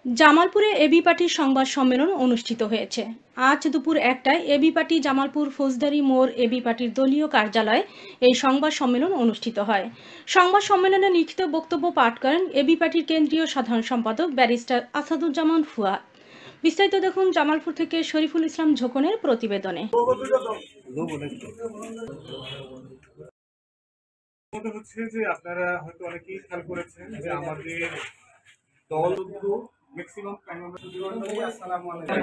জামালপুরে এবি পার্টির সংবাদ সম্মেলন অনুষ্ঠিত হয়েছে। আজ দুপুর 1টায় এবি পার্টি জামালপুর ফৌজদারি মোড় এবি পার্টির দলীয় কার্যালয়ে এই সংবাদ সম্মেলন অনুষ্ঠিত হয়। সংবাদ সম্মেলনে লিখিত বক্তব্য পাঠ করেন এবি পার্টির কেন্দ্রীয় সাধারণ সম্পাদক ব্যারিস্টার আসাদুজ্জামান ফুয়াদ। বিস্তারিত দেখুন জামালপুর থেকে শরীফুল ইসলাম ঝোকনের প্রতিবেদনে। হচ্ছে যে আপনারা হয়তো অনেকেই খেয়াল করেছেন যে আমাদের দল ম্যাক্সিমাম টাইম আমরা আসসালামু আলাইকুম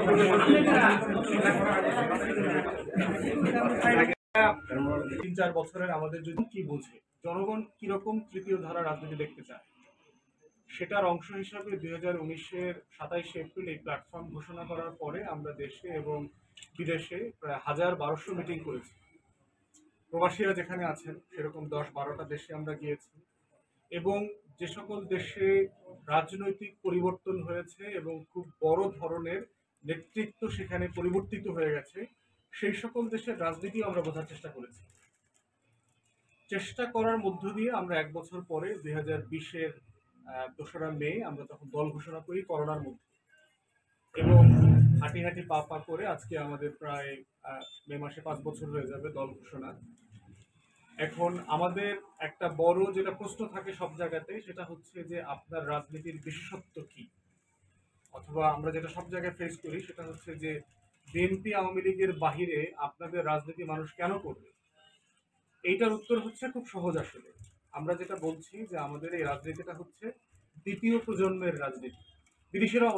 3-4 বছরের আমাদের যদি কি বোঝে জনগণ কিরকম তৃতীয় ধারা রাজনীতি দেখতে চায় সেটার অংশ হিসাবে 2019-এর 27শে এপ্রিল এই প্ল্যাটফর্ম ঘোষণা করার পরে আমরা দেশে এবং বিদেশে প্রায় 1200 মিটিং করেছি। প্রবাসীরা যেখানে আছেন সেরকম 10-12টা দেশে আমরা গিয়েছি এবং যে সকল দেশে রাজনৈতিক পরিবর্তন হয়েছে এবং খুব বড় ধরনের নেতৃত্ব সেখানে পরিবর্তিত হয়ে গেছে সেই সকল দেশের রাজনীতি আমরা বোঝার চেষ্টা করেছি। চেষ্টা করার মধ্য দিয়ে আমরা 1 বছর পরে 2020-এর 2রা মে আমরা তখন দল ঘোষণা করি করোনার মধ্যে এবং হাঁটি হাঁটি পা পা করে আজকে আমাদের প্রায় মে মাসে 5 বছর হয়ে যাবে দল ঘোষণা। এখন আমাদের একটা বড় যেটা প্রশ্ন থাকে সব জায়গাতে সেটা হচ্ছে যে আপনার রাজনীতির বিশেষত্ব কি, অথবা আমরা যেটা সব জায়গায় ফেস করি সেটা হচ্ছে যে বিএনপি আওয়ামী লীগের বাহিরে আপনাদের রাজনীতি মানুষ কেন করবে। এইটার উত্তর হচ্ছে খুব সহজ। আসলে আমরা যেটা বলছি যে আমাদের এই রাজনীতিটা হচ্ছে দ্বিতীয় প্রজন্মের রাজনীতি। বিদেশিরা